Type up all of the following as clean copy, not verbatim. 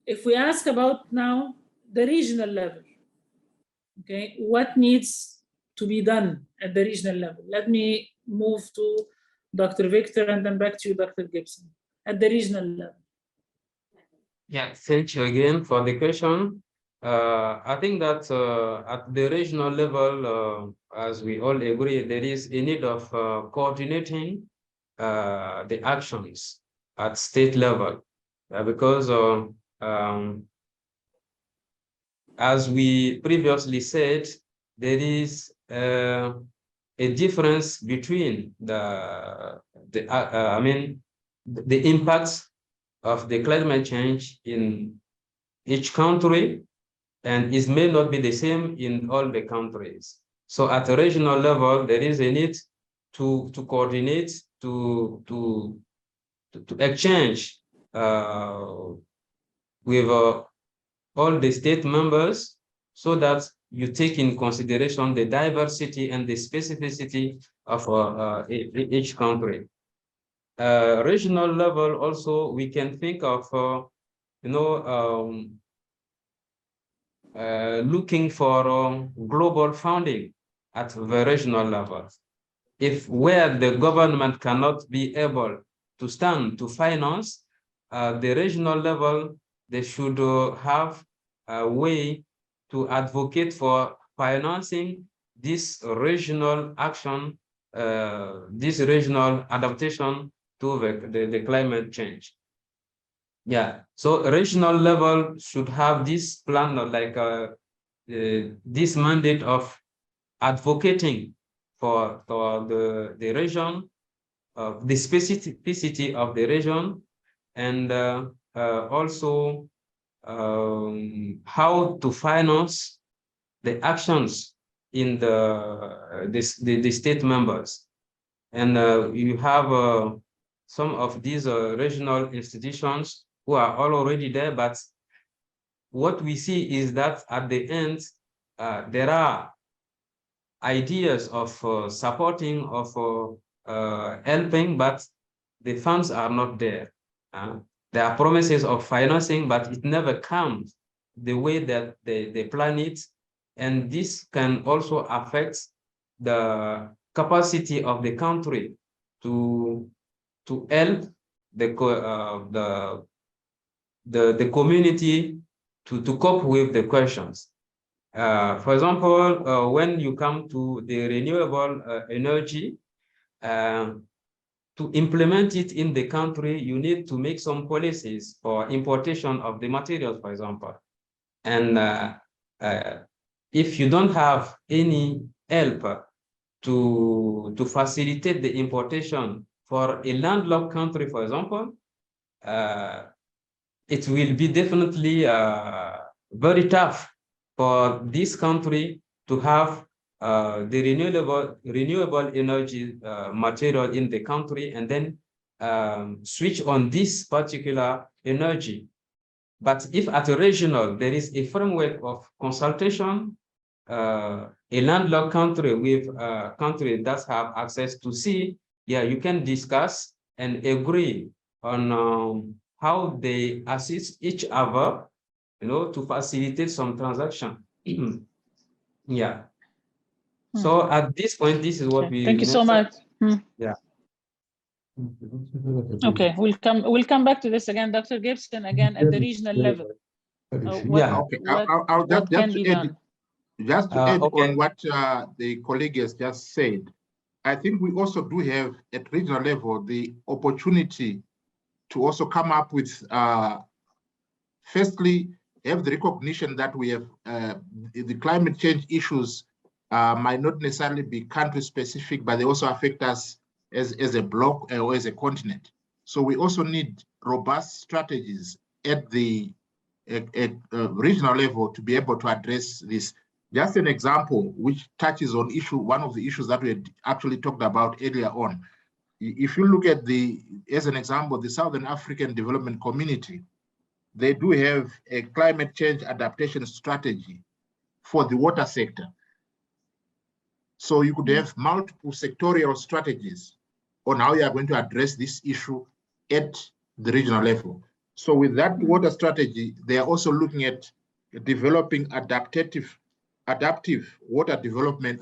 if we ask about now the regional level, okay, what needs to be done at the regional level? Let me move to Dr. Victor and then back to you, Dr. Gibson, at the regional level. Yeah, thank you again for the question. I think that at the regional level, as we all agree, there is a need of coordinating the actions at state level, because as we previously said, there is a difference between the impacts of the climate change in each country, and it may not be the same in all the countries. So at a regional level, there is a need to coordinate, to exchange with all the state members, so that you take in consideration the diversity and the specificity of each country. Regional level also, we can think of looking for global funding at the regional level. If where the government cannot be able to stand to finance, the regional level, they should have a way to advocate for financing this regional action, this regional adaptation to the climate change. Yeah, so regional level should have this plan, like this mandate of advocating for the region, the specificity of the region, and also how to finance the actions in the state members. And you have some of these regional institutions who are already there, but what we see is that at the end, there are ideas of supporting, of helping, but the funds are not there. There are promises of financing, but it never comes the way that they plan it. And this can also affect the capacity of the country to help the community to cope with the questions. For example, when you come to the renewable energy, to implement it in the country, you need to make some policies for importation of the materials, for example. And if you don't have any help to facilitate the importation for a landlocked country, for example, it will be definitely very tough for this country to have the renewable energy material in the country and then switch on this particular energy. But if at a regional, there is a framework of consultation, a landlocked country with a country that have access to sea, yeah, you can discuss and agree on how they assist each other, to facilitate some transaction. Yeah. So at this point, this is what we. Thank you so much. Yeah. Okay, we'll come back to this again, Dr. Gibson, again at the regional level. Yeah. Okay. I'll just to add okay. on what the colleague has just said. I think we also do have at regional level the opportunity to also come up with, firstly, have the recognition that we have the climate change issues might not necessarily be country specific, but they also affect us as a bloc or as a continent. So we also need robust strategies at the regional level to be able to address this. Just an example which touches on one of the issues that we had actually talked about earlier on. If you look at as an example, the Southern African Development Community, they do have a climate change adaptation strategy for the water sector. So you could have multiple sectorial strategies on how you are going to address this issue at the regional level. So with that water strategy, they are also looking at developing adaptive water development,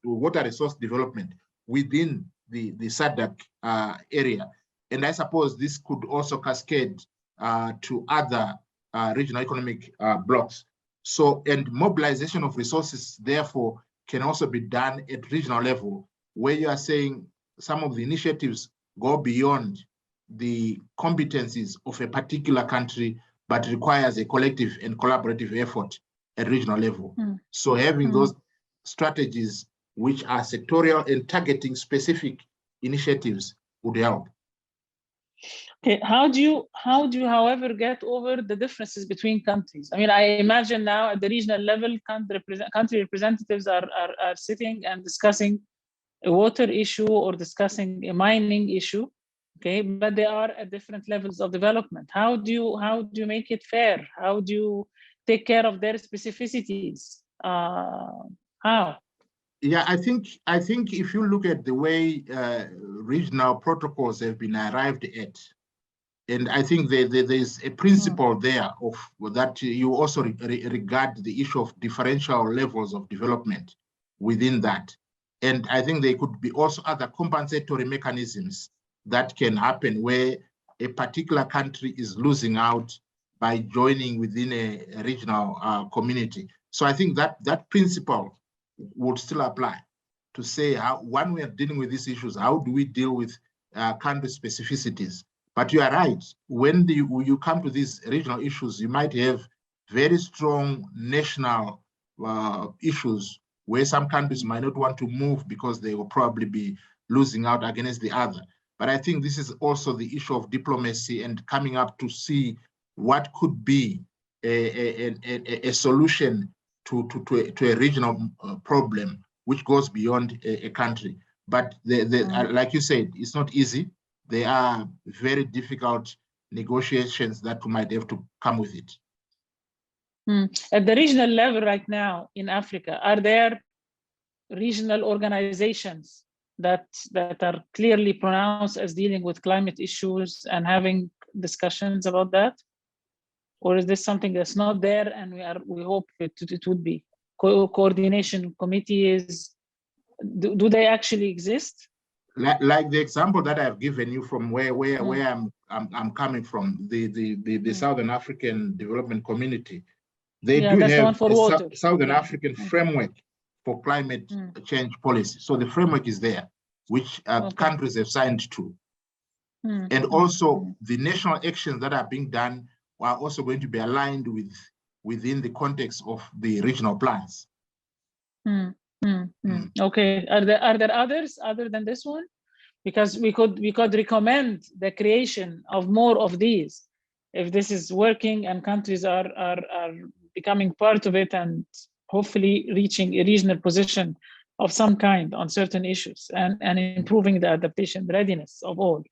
water resource development within the SADC area. And I suppose this could also cascade to other regional economic blocks. So, and mobilization of resources, therefore, can also be done at regional level, where you are saying some of the initiatives go beyond the competencies of a particular country, but requires a collective and collaborative effort at regional level. So having those strategies which are sectorial and targeting specific initiatives would help. Okay, how do you, however, get over the differences between countries? I mean, I imagine now at the regional level, country representatives are sitting and discussing a water issue or discussing a mining issue, okay, but they are at different levels of development. How do you make it fair? How do you take care of their specificities? How? Yeah, I think if you look at the way regional protocols have been arrived at, and I think there's a principle there of that you also regard the issue of differential levels of development within that. And I think there could be also other compensatory mechanisms that can happen where a particular country is losing out by joining within a regional community. So I think that principle would still apply to say how, when we are dealing with these issues, how do we deal with country specificities? But you are right, when you come to these regional issues, you might have very strong national issues where some countries might not want to move because they will probably be losing out against the other. But I think this is also the issue of diplomacy and coming up to see what could be a solution to a regional problem which goes beyond a country. But like you said, it's not easy. There are very difficult negotiations that we might have to come with it. At the regional level right now in Africa, are there regional organizations that are clearly pronounced as dealing with climate issues and having discussions about that? Or is this something that's not there and we hope it would be? Coordination committees, do they actually exist? Like the example that I've given you from where I'm coming from, the Southern African Development Community, they do have a Southern African framework for climate change policy. So the framework is there, which countries have signed to. And also the national actions that are being done are also going to be aligned within the context of the regional plans. Okay, are there others other than this one? Because we could recommend the creation of more of these if this is working and countries are becoming part of it and hopefully reaching a regional position of some kind on certain issues and improving the adaptation readiness of all.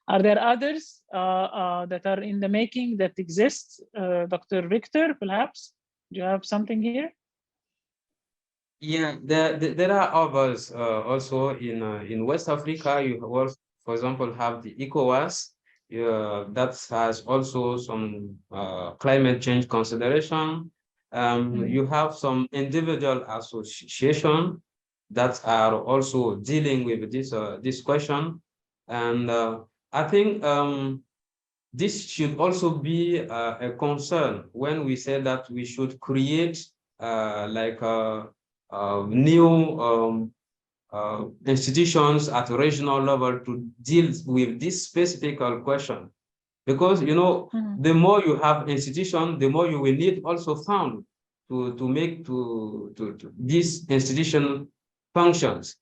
Are there others that are in the making that exist? Dr. Victor, perhaps? Do you have something here? Yeah, there are others also in West Africa. You also, for example, have the ECOWAS that has also some climate change consideration. You have some individual associations that are also dealing with this question, and I think this should also be a concern when we say that we should create like new institutions at a regional level to deal with this specific question. Because, you know, the more you have institutions, the more you will need also funds to make this institution functions.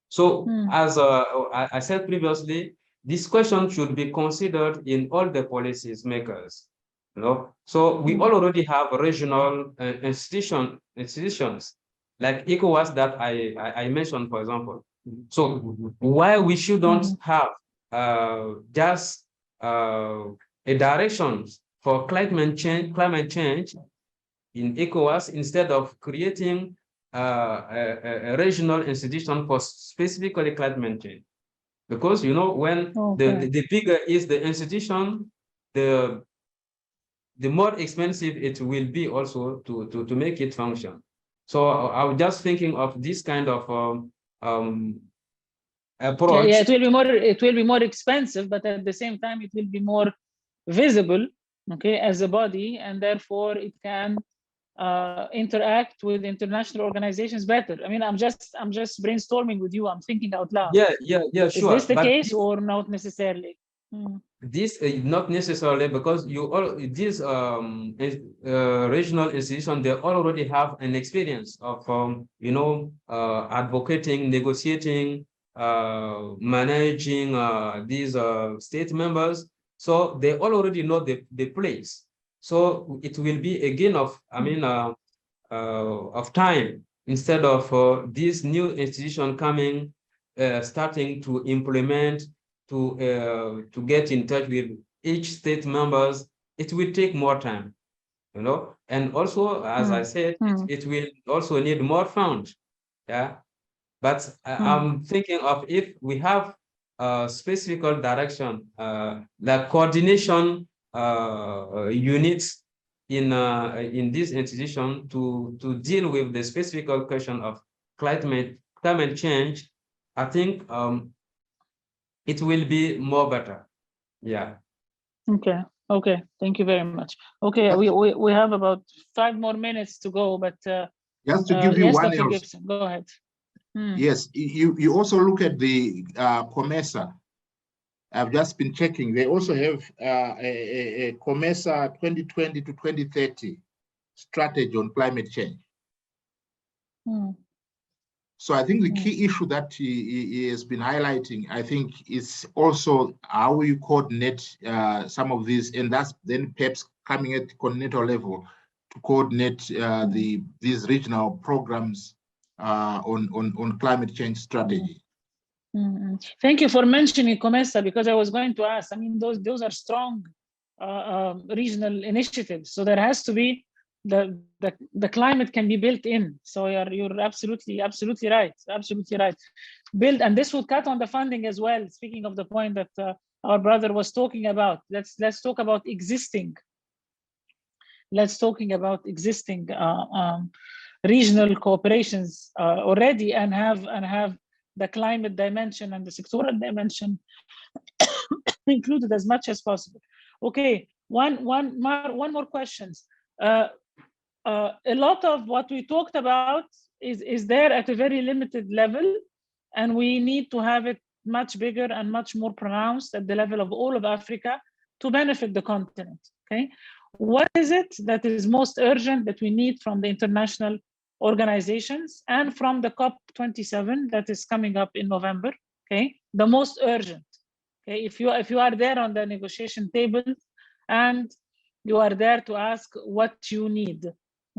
So as I said previously, this question should be considered in all the policies makers. You know, so we already have regional institutions like ECOWAS that I mentioned, for example. So why we shouldn't have just a direction for climate change in ECOWAS instead of creating a regional institution for specifically climate change? Because, you know, when the bigger is the institution, the the more expensive it will be also to make it function. So I was just thinking of this kind of approach. Yeah, it will be more expensive, but at the same time, it will be more visible, okay, as a body, and therefore it can interact with international organizations better. I mean, I'm just brainstorming with you. I'm thinking out loud. Yeah, sure. Is this the case or not necessarily? This not necessarily, because these regional institutions, they already have an experience of advocating, negotiating, managing these state members. So they already know the place. So it will be a gain of of time, instead of this new institution coming, starting to implement, to get in touch with each state members. It will take more time, and also, as I said, it will also need more funds. Yeah, but I'm thinking of, if we have specific direction, like coordination units in this institution to deal with the specific question of climate change, I think it will be more better. Yeah. Okay. Thank you very much. Okay, we have about 5 more minutes to go, but just to give you yes, one Dr. else. Gibson, go ahead. Yes, you also look at the COMESA. I've just been checking. They also have a COMESA 2020 to 2030 strategy on climate change. So I think the key issue that he has been highlighting, I think, is also how you coordinate some of these, and that's then perhaps coming at the continental level to coordinate these regional programs on climate change strategy. Thank you for mentioning COMESA, because I was going to ask. I mean, those are strong regional initiatives. So there has to be the climate can be built in. So you're absolutely right. Build, and this would cut on the funding as well. Speaking of the point that our brother was talking about, let's talk about existing. Let's talking about existing regional cooperations already, and have the climate dimension and the sectoral dimension included as much as possible. Okay, one more questions. A lot of what we talked about is there at a very limited level, and we need to have it much bigger and much more pronounced at the level of all of Africa to benefit the continent. Okay, what is it that is most urgent that we need from the international organizations and from the COP27 that is coming up in November? Okay, the most urgent. Okay, if you are there on the negotiation table and you are there to ask what you need,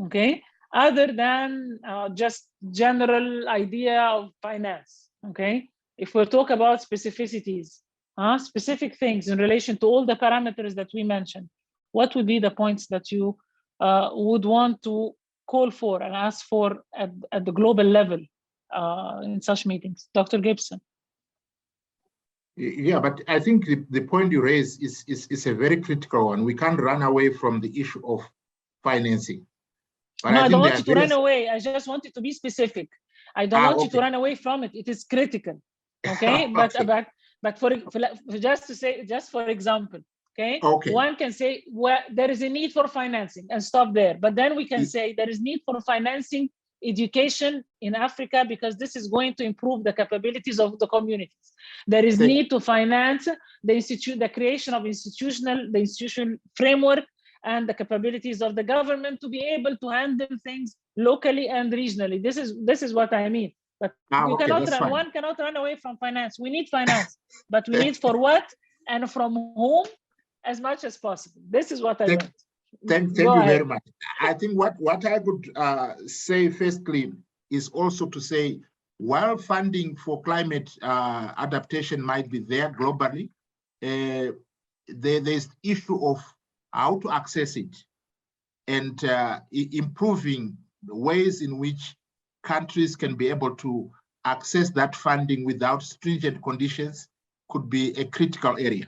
okay, other than just general idea of finance. Okay, if we talk about specificities, specific things in relation to all the parameters that we mentioned, what would be the points that you would want to call for and ask for at the global level in such meetings? Dr. Gibson. Yeah, but I think the point you raise is a very critical one. We can't run away from the issue of financing. But no, I don't want you to run away. I just want you to be specific. I don't want you to run away from it. It is critical. Okay, okay. but for example, okay, one can say, well, there is a need for financing, and stop there. But then we can say there is need for financing education in Africa, because this is going to improve the capabilities of the communities. There is need to finance the creation of the institutional framework and the capabilities of the government to be able to handle things locally and regionally. This is what I mean. But one cannot run away from finance. We need finance, but we need for what and from whom as much as possible. This is what I meant. Thank you very much. I think what I could say firstly is also to say, while funding for climate adaptation might be there globally, there's issue of how to access it, and improving the ways in which countries can be able to access that funding without stringent conditions could be a critical area.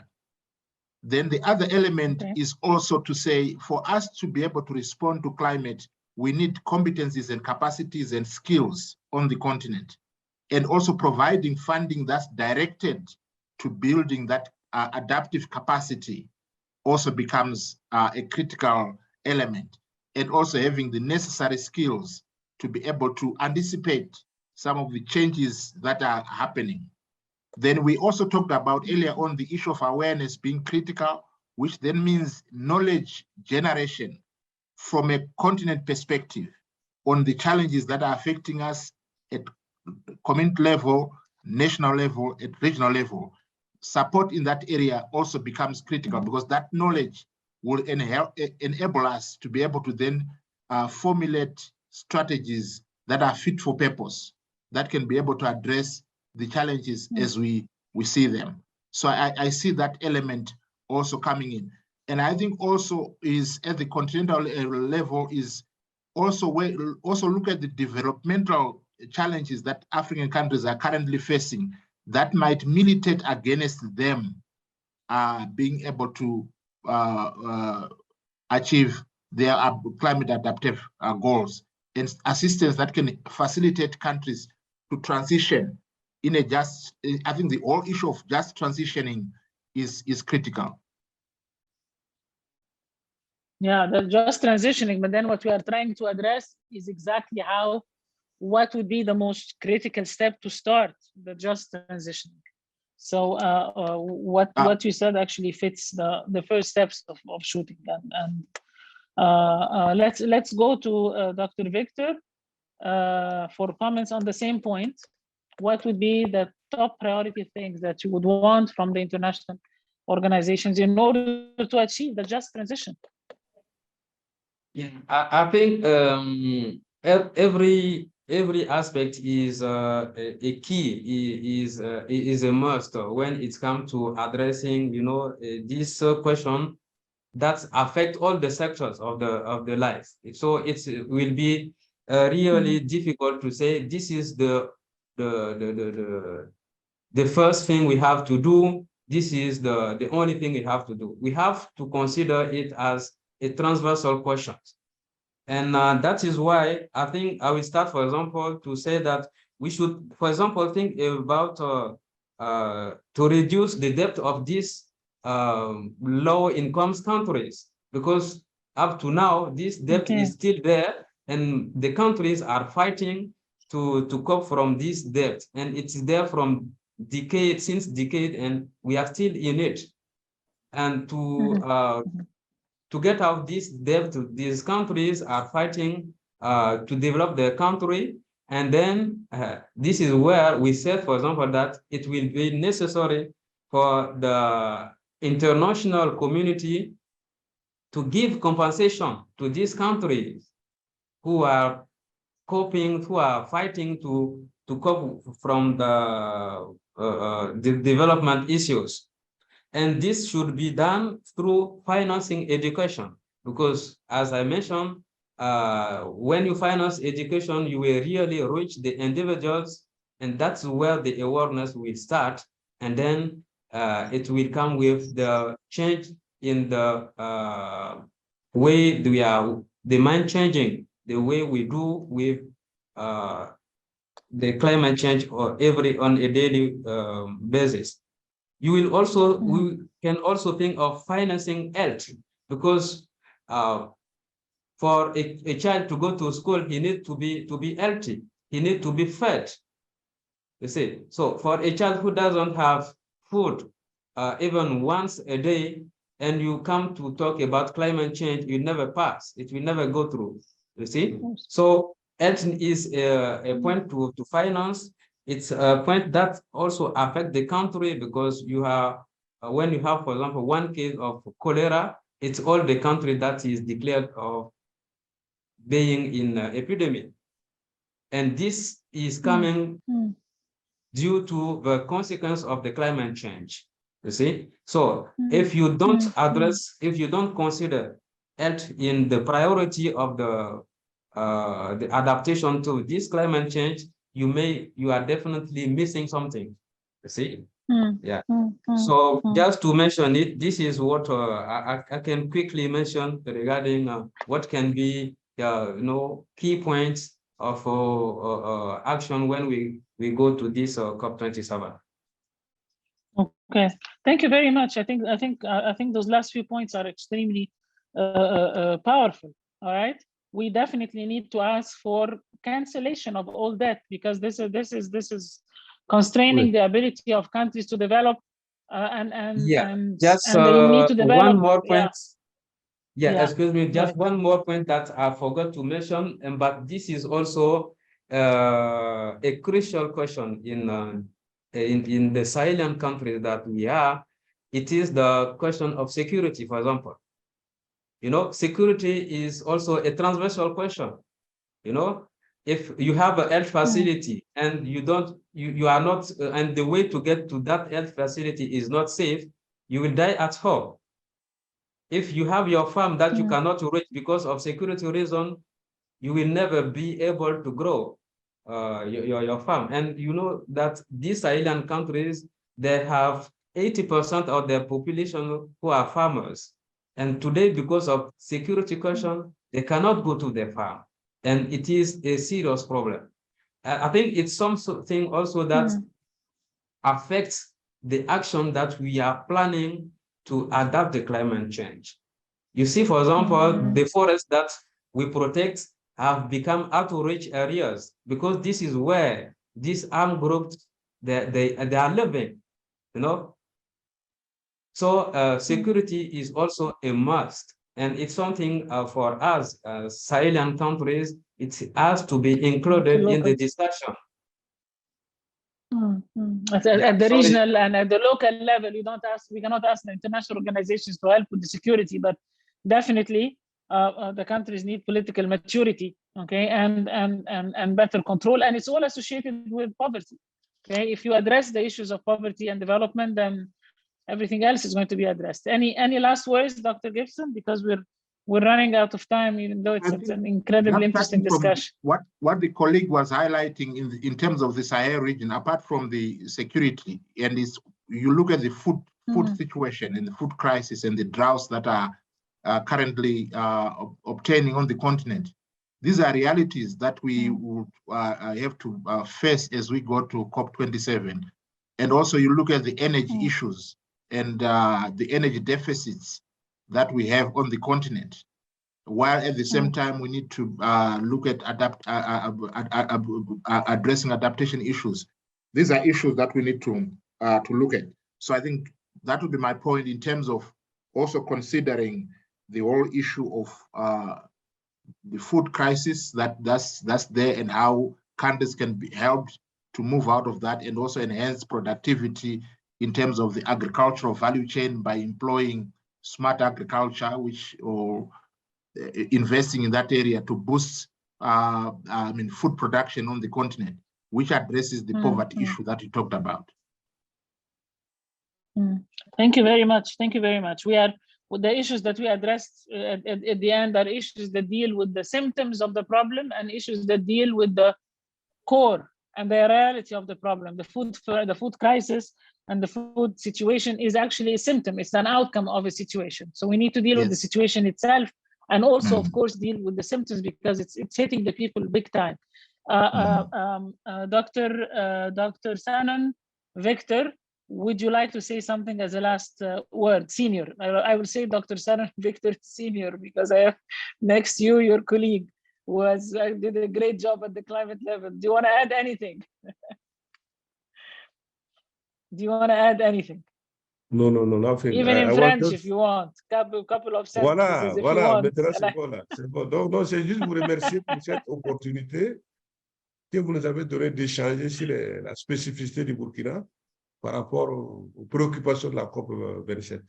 Then the other element Okay. is also to say, for us to be able to respond to climate, we need competencies and capacities and skills on the continent, and also providing funding that's directed to building that adaptive capacity also becomes a critical element, and also having the necessary skills to be able to anticipate some of the changes that are happening. Then we also talked about earlier on the issue of awareness being critical, which then means knowledge generation from a continent perspective on the challenges that are affecting us at community level, national level, at regional level. Support in that area also becomes critical because that knowledge will enable us to be able to then formulate strategies that are fit for purpose, that can be able to address the challenges as we see them. So I see that element also coming in. And I think also is at the continental level is also look at the developmental challenges that African countries are currently facing that might militate against them being able to achieve their climate adaptive goals, and assistance that can facilitate countries to transition in a just, I think the whole issue of just transitioning is critical. Yeah, the just transitioning, but then what we are trying to address is exactly what would be the most critical step to start the just transitioning. So what you said actually fits the first steps of shooting. And let's go to Dr. Victor for comments on the same point. What would be the top priority things that you would want from the international organizations in order to achieve the just transition? Yeah, I think every aspect is a key, is a must when it comes to addressing, this question that affect all the sectors of the life. So it will be really difficult to say this is the first thing we have to do. This is the only thing we have to do. We have to consider it as a transversal question. And that is why I think I will start, for example, to say that we should, for example, think about to reduce the debt of these low income countries, because up to now, this debt is still there and the countries are fighting to cope from this debt. And it's there from since decade, and we are still in it. And to get out this debt, these countries are fighting to develop their country. And then this is where we said, for example, that it will be necessary for the international community to give compensation to these countries who are coping, who are fighting to cope from the development issues. And this should be done through financing education, because as I mentioned, when you finance education, you will really reach the individuals, and that's where the awareness will start. And then it will come with the change in the way the mind changing, the way we do with the climate change on a daily basis. You will also, we can also think of financing health, because for a child to go to school, he needs to be healthy. He needs to be fed. You see, so for a child who doesn't have food even once a day, and you come to talk about climate change, you never pass. It will never go through. You see, so health is a point to finance. It's a point that also affects the country, because you have, when you have, for example, one case of cholera, it's all the country that is declared of being in epidemic. And this is coming due to the consequence of the climate change, you see? So if you don't address, if you don't consider health in the priority of the adaptation to this climate change, you are definitely missing something, you see? Yeah. So just to mention it, this is what I can quickly mention regarding what can be key points of action when we go to this COP27. Okay, thank you very much. I think those last few points are extremely powerful. All right, we definitely need to ask for cancellation of all debt, because this is constraining the ability of countries to develop and they need to develop. One more point. Excuse me, just one more point that I forgot to mention, but this is also a crucial question in the Sahelin countries that we are. It is the question of security, for example. Security is also a transversal question. If you have a health facility and you are not, and the way to get to that health facility is not safe, you will die at home. If you have your farm that you cannot reach because of security reason, you will never be able to grow your farm. And you know that these Sahelin countries, they have 80% of their population who are farmers. And today, because of security question, they cannot go to their farm. And it is a serious problem. I think it's something also that affects the action that we are planning to adapt the climate change. You see, for example, the forests that we protect have become out-of-reach areas, because this is where these armed groups they are living, So security is also a must, and it's something for us, Sahelin countries, it has to be included in the discussion. At the regional and at the local level, we cannot ask the international organizations to help with the security, but definitely the countries need political maturity, okay, and better control, and it's all associated with poverty. Okay, if you address the issues of poverty and development, then everything else is going to be addressed. Any last words, Dr. Gibson? Because we're running out of time, even though it's an incredibly interesting discussion. What the colleague was highlighting in terms of the Sahel region, apart from the security, and you look at the food situation and the food crisis and the droughts that are currently obtaining on the continent. These are realities that we would have to face as we go to COP27. And also you look at the energy issues and the energy deficits that we have on the continent, while at the same time we need to look at addressing adaptation issues. These are issues that we need to look at. So I think that would be my point in terms of also considering the whole issue of the food crisis that's there, and how countries can be helped to move out of that, and also enhance productivity in terms of the agricultural value chain by employing smart agriculture, or investing in that area to boost food production on the continent, which addresses the poverty issue that you talked about. Thank you very much. Thank you very much. The issues that we addressed at the end are issues that deal with the symptoms of the problem, and issues that deal with the core and the reality of the problem. The food crisis and the food situation is actually a symptom. It's an outcome of a situation. So we need to deal with the situation itself, and also, of course, deal with the symptoms, because it's hitting the people big time. Dr. Sanon, Victor, would you like to say something as a last word? Senior, I will say Dr. Sanon Victor Senior, because I have next to you your colleague who did a great job at the climate level. Do you want to add anything? Do you want to add anything? No, nothing. Even in French, if you want. Couple of sentences, if you want. Maintenant c'est bon là. C'est bon. Donc, c'est juste vous remercier pour cette opportunité que vous nous avez donnée d'échanger sur la spécificité du Burkina par rapport aux préoccupations de la COP27.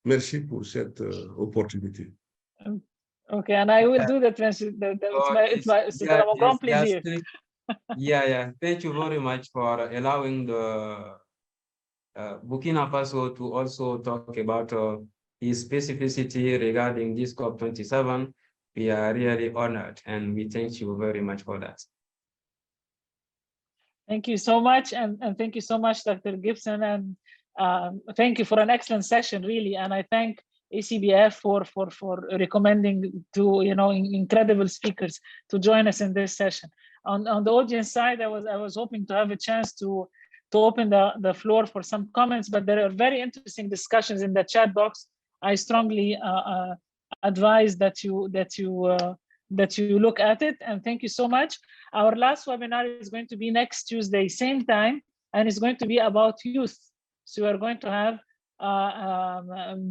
Merci pour cette opportunité. Okay, and I will do the translation. It's a grand plaisir. Thank you very much for allowing the Burkina Faso to also talk about its specificity regarding this COP27. We are really honored, and we thank you very much for that. Thank you so much, and thank you so much, Dr. Gibson, and thank you for an excellent session, really. And I thank ACBF for recommending to incredible speakers to join us in this session. On the audience side, I was hoping to have a chance to open the floor for some comments, but there are very interesting discussions in the chat box. I strongly advise that you look at it, and thank you so much. Our last webinar is going to be next Tuesday, same time, and it's going to be about youth. So we're going to have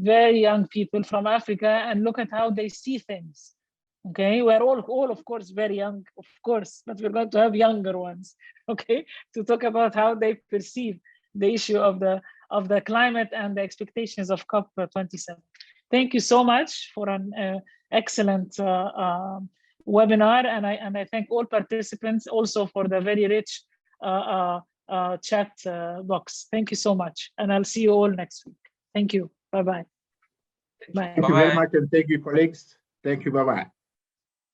very young people from Africa and look at how they see things. Okay, we're all of course very young, of course, but we're going to have younger ones, okay, to talk about how they perceive the issue of the climate and the expectations of COP27. Thank you so much for an excellent webinar, and I thank all participants also for the very rich chat box. Thank you so much, and I'll see you all next week. Thank you. Bye-bye. Bye. Thank you very much, and thank you, colleagues. Thank you. Bye-bye.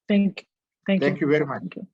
Thank you. Thank you very much. Thank you.